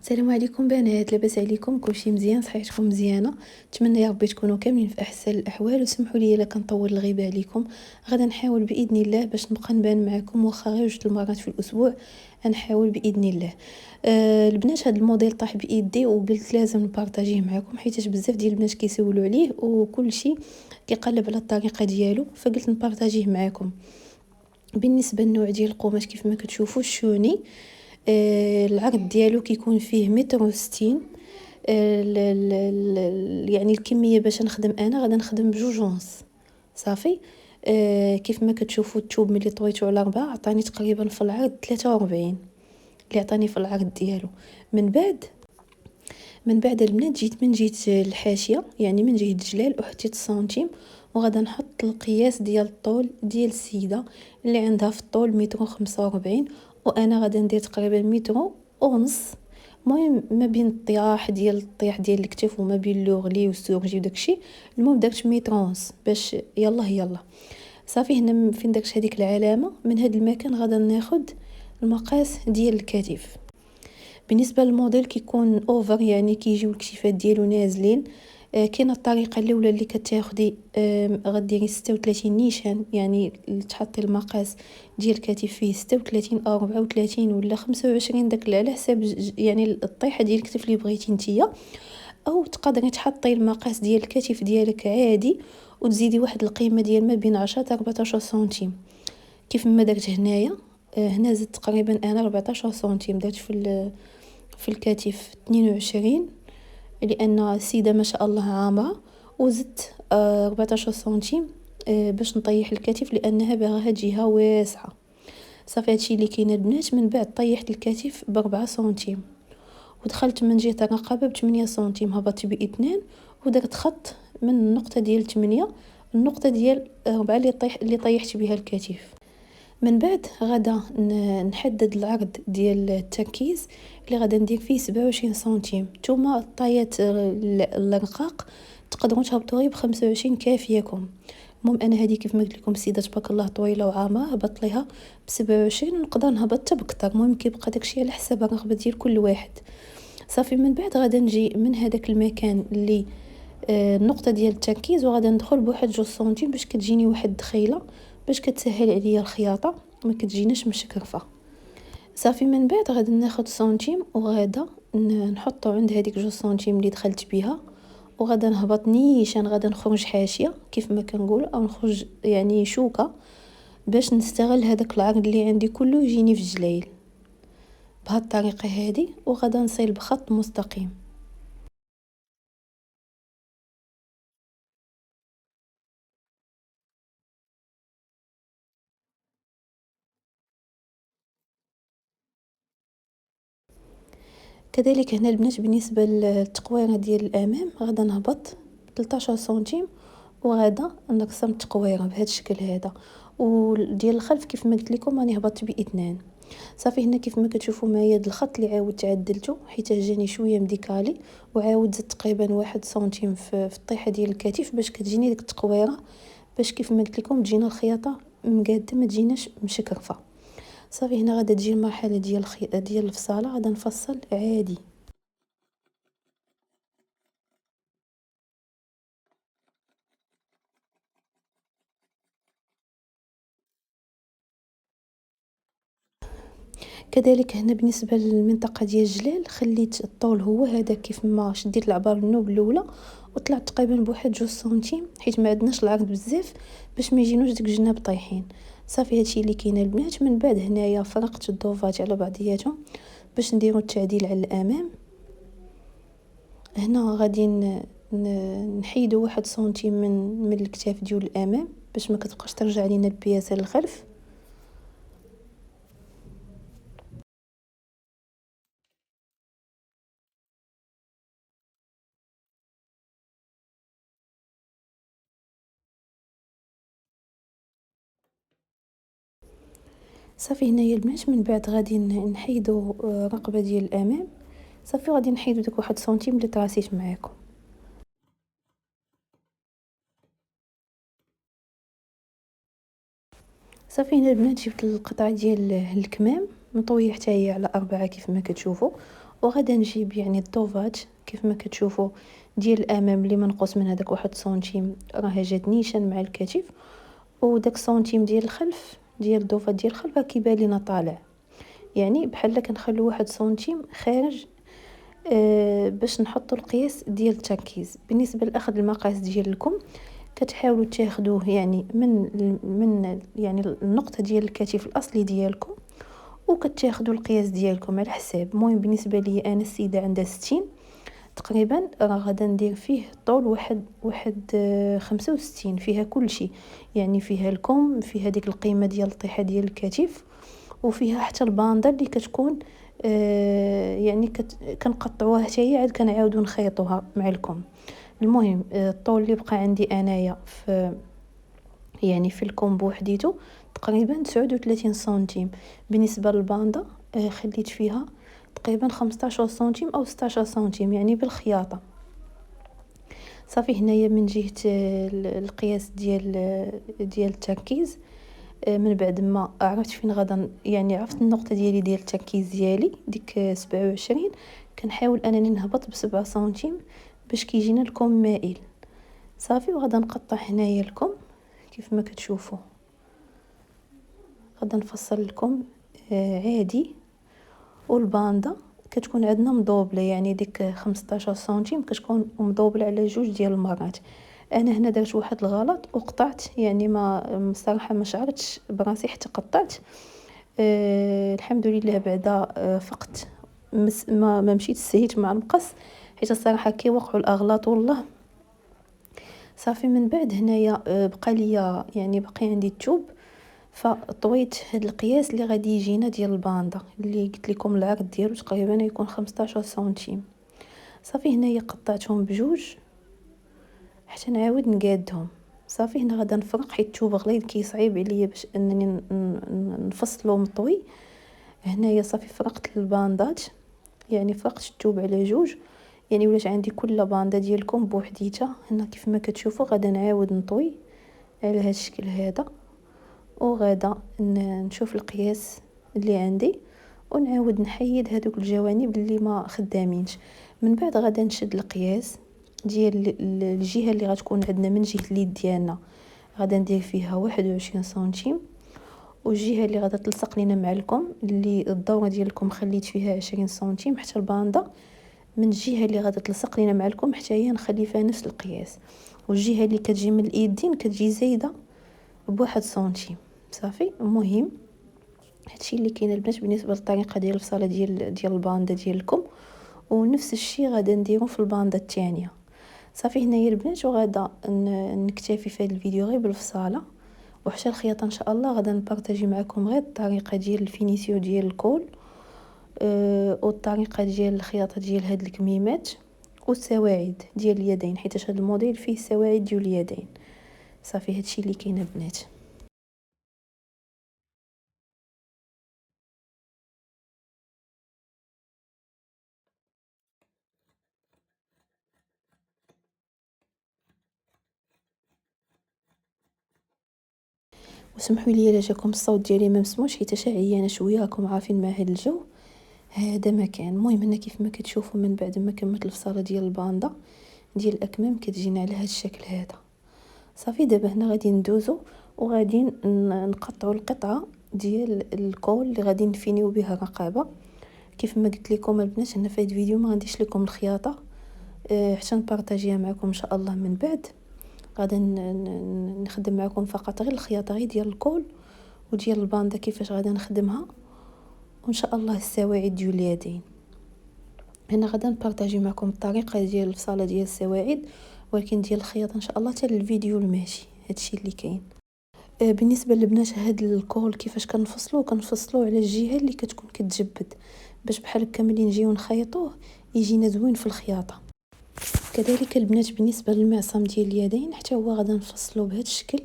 السلام عليكم بنات، لاباس عليكم؟ كلشي مزيان؟ صحيتكم مزيانه؟ نتمنى يا ربي تكونوا كاملين في احسن الاحوال. وسمحوا لي الا كنطول الغيبه عليكم. غادا نحاول باذن الله باش نبقى نبان معكم واخا غير 2 المرات في الاسبوع. غنحاول باذن الله. البنات، هذا الموديل طاح بايدي وقلت لازم نبارطاجيه معكم، حيت بزاف ديال البنات كيسولوا عليه وكلشي كيقلب على الطريقه ديالو، فقلت نبارطاجيه معكم. بالنسبه للنوع ديال القماش كيف ما كتشوفوا الشوني، العرض ديالو كيكون فيه 1.60 متر. يعني الكميه باش نخدم انا غادا نخدم بجوج ونص صافي. كيف ما كتشوفوا الثوب ملي طويته على 4 عطاني تقريبا في العرض 43 اللي عطاني في العرض ديالو. من بعد البنات جيت من جيت الحاشيه، يعني من جهه الجلال، وحطيت السنتيم. وغادا نحط القياس ديال الطول ديال السيده اللي عندها في الطول 1.45 متر، وانا غادا ندير تقريبا 1.5 متر. المهم ما بين الطياح ديال الكتف وما بين لوغلي والسورجي وداكشي. المهم درت 1.5 متر باش يلا صافي. هنا فين درت هذيك العلامه، من هذا المكان غادا ناخد المقاس ديال الكتف. بالنسبه للموديل كيكون اوفر، يعني كيجيو الكشيفات ديالو نازلين. كاينه الطريقه الاولى اللي كتاخدي غديري 36 نيشان، يعني تحطي المقاس ديال الكتف فيه 36 او 34 ولا 25، داك على حساب يعني الطيحه ديال الكتف اللي بغيتي نتيا. او تقدري تحطي المقاس ديال الكتف ديالك عادي وتزيدي واحد القيمه ديال ما بين 10 حتى 14 سنتيم كيف ما درت هنايا. هنا زدت تقريبا انا 14 سنتيم، درت في الكتف 22 لان السيده ما شاء الله عامره، وزدت 14 سنتيم باش نطيح الكتف لانها باغاها جهه واسعه. صافي هادشي اللي كاين البنات. من بعد طيحت الكتف ب4 سنتيم، ودخلت من جهه الرقبه ب8 سنتيم، هبطت ب2 ودرت خط من النقطه ديال 8 النقطه ديال 4 اللي طيحت بها الكتف. من بعد غادا نحدد العرض ديال التركيز اللي غادا ندير فيه 27 سنتيم. نتوما الطايات الرقاق تقدروا تهبطوا غير ب25 كافياكم. المهم انا هذه كيف ما قلت لكم السيده تبارك الله طويله وعامه، هبط ليها ب27 ونقدر نهبط حتى بكثر. المهم كيبقى داكشي على حسب الرغبه ديال كل واحد. صافي من بعد غادا نجي من هذاك المكان اللي النقطه ديال التركيز، وغادا ندخل بواحد 2 سنتيم باش كتجيني واحد الدخيله باش كتسهل عليا الخياطه ما كتجيناش مشكرفه. صافي من بعد غادي ناخد سنتيم وغادا نحطو عند هذيك 2 سنتيم اللي دخلت بها، وغادا نهبط نيشان. غادا نخرج حاشيه كيف ما كنقول، او نخرج يعني شوكه باش نستغل هذاك العرض اللي عندي كله يجيني في الجلايل بهذه الطريقه هذه. وغادا نصيل بخط مستقيم. كذلك هنا البنات بالنسبه للتقويره ديال الامام غادا نهبط 13 سنتيم وغادا نرسم التقويره بهذا الشكل هذا. وديال الخلف كيف ما قلت لكم راني هبطت باثنان. صافي هنا كيف ما كتشوفوا معايا الخط اللي عاودت عدلته حيت جاني شويه مديكالي، وعاود زدت تقريبا 1 سنتيم في الطيحه ديال الكتف باش كتجيني ديك التقويره، باش كيف ما قلت لكم تجينا الخياطه مقاده ما تجيناش مشكرفه. صافي هنا غادا تجي المرحله ديال الفصاله، غادا نفصل عادي. كذلك هنا بالنسبه للمنطقه ديال الجلال خليت الطول هو هذا، كيف ما شديت العبار النوب الاولى وطلعت تقريبا بواحد 2 سنتيم حيت ما عندناش العرض بزاف باش ما يجينوش ديك الجناب طايحين. صافي هادشي اللي كاين البنات. من بعد هنايا فرقت الضوفات على بعضياتهم باش نديرو التعديل على الامام. هنا غادي نحيدو 1 سنتيم من الكتاف ديال الامام باش ما كتبقاش ترجع لينا البياسه للخلف. صافي هنايا البنات من بعد غادي نحيدو الرقبه ديال الامام. صافي غادي نحيدو داك 1 سنتيم اللي طراسيت معاكم. صافي هنا البنات جبت القطعه ديال الكمام مطويه حتى هي على 4 كيف ما كتشوفوا. وغادا نجيب يعني الدوفاج كيف ما كتشوفوا ديال الامام اللي منقوص من هذاك 1 سنتيم، راه جات نيشان مع الكتف، وداك سنتيم ديال الخلف ديال الدوفاج ديال الخلف كيبان لينا طالع، يعني بحال كنخلو 1 سنتيم خارج باش نحطوا القياس ديال التركيز. بالنسبه لاخذ المقاس ديالكم كتحاولوا تاخذوه يعني من يعني النقطه ديال الكتف الاصلي ديالكم، وكتاخذوا القياس ديالكم على حساب. المهم بالنسبه لي انا السيده عندها 60 تقريبا، راه غادا ندير فيه طول واحد 65 فيها كل شيء، يعني فيها الكم، فيها ديك القيمه ديال الطيحه ديال الكتف، وفيها حتى الباندا اللي كتكون يعني كنقطعوها حتى هي عاد كنعاودو نخيطوها مع الكم. المهم الطول اللي بقى عندي انايا في يعني في الكم بوحديتو تقريبا 39 سنتيم. بالنسبه للباندا خليت فيها تقريبا 15 سنتيم او 16 سنتيم يعني بالخياطه. صافي هنايا من جهه القياس ديال التركيز، من بعد ما عرفت فين غادا يعني عرفت النقطه ديالي ديال التركيز ديالي ديك 27، كنحاول انني نهبط ب7 سنتيم باش كيجينا الكم مائل. صافي وغادا نقطع هنايا الكم كيف ما كتشوفوا، غادا نفصل لكم عادي. والباندا كتكون عندنا مضوبله، يعني ديك 15 سنتيم كتكون مضوبله على 2 ديال المرات. انا هنا درت واحد الغلط وقطعت، يعني ما الصراحه ما شعرتش براسي حتى قطعت. الحمد لله بعدا فقت ما مشيت سهيت مع المقص، حيت الصراحه كي وقعوا الاغلاط والله. صافي من بعد هنايا بقى ليا يعني باقي عندي الثوب، فطويت هاد القياس اللي غادي يجينا ديال الباندا اللي قلت لكم العرض ديالو تقريبا يكون 15 سنتيم. صافي هنايا قطعتهم بجوج حتى نعاود نقادهم. صافي هنا غادا نفرق حيت الثوب غليظ كيصعيب عليا باش انني نفصلو مطوي. هنايا صافي فرقت الباندات، يعني فرقت الثوب على جوج، يعني ولات عندي كل باندا ديالكم بوحديتها. هنا كيف ما كتشوفوا غادا نعاود نطوي على هذا الشكل هذا، وغادا نشوف القياس اللي عندي ونعاود نحيد هذوك الجوانب اللي ما خدامينش. من بعد غادا نشد القياس ديال الجهه اللي غتكون عندنا من جهه اليد ديالنا، غادا ندير فيها 21 سنتيم. والجهه اللي غادا تلصق لينا مع الكم اللي الدوره ديالكم خليت فيها 20 سنتيم حتى الباندا، من الجهه اللي غادا تلصق لينا مع الكم حتى هي نخلي فيها نفس القياس. والجهه اللي كتجي من الايدين كتجي زايده بواحد سنتيم. صافي المهم هادشي اللي كاين البنات بالنسبه للطريقه ديال الفصاله ديال الباندا ديالكم، ونفس الشيء غادا نديرو في الباندا الثانيه. صافي هنايا البنات وغادا نكتفي في هذا الفيديو غير بالفصاله، وحتى الخياطه ان شاء الله غادا نبارطاجي معكم غير الطريقه ديال الفينيسيو ديال الكول، والطريقه ديال الخياطه ديال هاد الكميمات والسواعد ديال اليدين، حيت هذا الموديل فيه سواعد ديال اليدين. صافي هادشي اللي كاين البنات. وسمحوا لي الا جاكم الصوت ديالي ما مسموش حيت عيانه شويه، راكم عارفين مع هذا الجو هذا مكان. المهم هنا كيف ما كتشوفوا من بعد ما كملت الفصاله ديال الباندا ديال الاكمام كتجينا على هذا الشكل هذا. صافي دابا هنا غادي ندوزو وغادي نقطعوا القطعه ديال الكول اللي غادي نفينيو بها الرقبه. كيف ما قلت لكم البنات هنا في هذا الفيديو ما غنديش لكم الخياطه حتى نبارطاجيها معكم ان شاء الله. من بعد غادي نخدم معكم فقط غير الخياطه غير ديال الكول وديال الباندا كيفاش غادي نخدمها، وان شاء الله السواعد ديال اليدين. هنا غادي نبارطاجي معكم الطريقه ديال الفصاله ديال السواعد، ولكن ديال الخياطه ان شاء الله حتى الفيديو الماشي. هادشي اللي كاين. بالنسبه للبنات هاد الكول كيفاش كنفصلو على الجهه اللي كتكون كتجبد، باش بحال هكا ملي نجيو نخيطوه يجينا زوين في الخياطه. كذلك البنات بالنسبه للمعصم ديال اليدين حتى هو غادي نفصلو بهذا الشكل،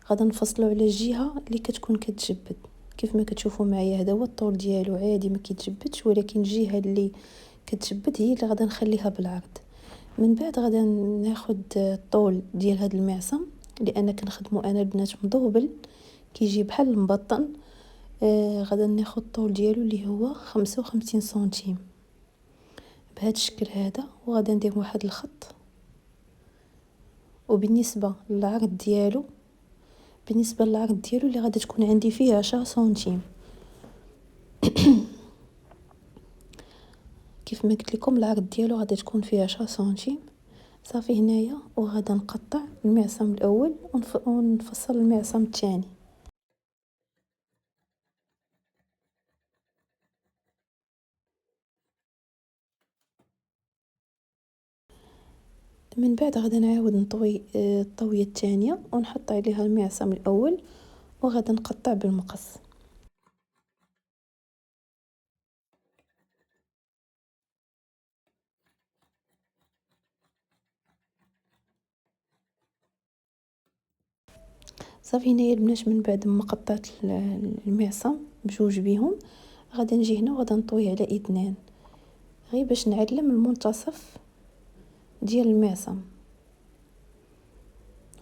غادي نفصلو على الجهه اللي كتكون كتجبد. كيف ما كتشوفوا معايا هذا هو الطول ديالو عادي ما كيتجبدش، ولكن الجهه اللي كتجبد هي اللي غادي نخليها بالعرض. من بعد غادي ناخذ الطول ديال هذا المعصم لان كنخدمو انا البنات مضوبل كيجي بحال المبطن. غادا ناخد الطول ديالو اللي هو 55 سنتيم بهذا الشكل هذا، وغادا ندير واحد الخط. وبالنسبه للعرض ديالو اللي غادي تكون عندي فيه 10 سنتيم كيف ما قلت لكم العرض ديالو غادي تكون فيه 10 سنتيم. صافي هنايا وغادا نقطع المعصم الاول ونفصل المعصم الثاني. من بعد غادا نعاود نطوي الطويه الثانيه ونحط عليها المعصم الاول وغادا نقطع بالمقص. صافي هنايا البنات من بعد ما قطعت المعصم بجوج بيهم غادا نجي هنا وغادا نطوي على اثنان غير باش نعلم المنتصف ديال المعصم.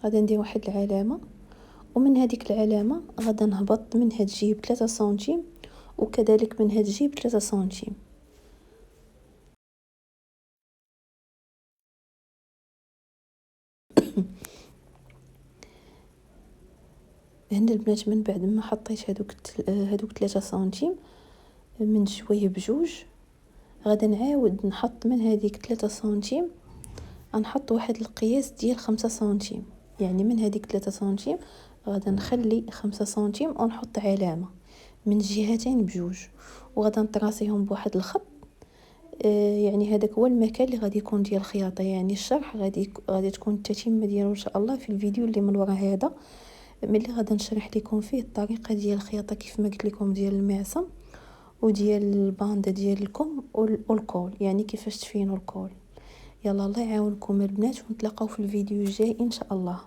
غادا ندير واحد العلامه، ومن هذيك العلامه غادا نهبط من هاد الجيب 3 سنتيم وكذلك من هاد الجيب 3 سنتيم. هنا البنات من بعد ما حطيت هادوك 3 سنتيم من شويه بجوج غادا نعاود نحط من هذيك 3 سنتيم غنحط واحد القياس ديال 5 سنتيم. يعني من هذيك 3 سنتيم غادا نخلي 5 سنتيم ونحط علامه من الجهتين بجوج وغادا نطراسيهم بواحد الخط. يعني هذاك هو المكان اللي غادي يكون ديال الخياطه. يعني الشرح غادي تكون التتمه ديالو ان شاء الله في الفيديو اللي من وراء هذا، ملي غادا نشرح لكم فيه الطريقه ديال الخياطه كيف ما قلت لكم ديال المعصم وديال الباندا ديال الكم والكول، يعني كيفاش تفينوا الكول. يلا الله يعاونكم البنات ونتلاقاو في الفيديو الجاي ان شاء الله.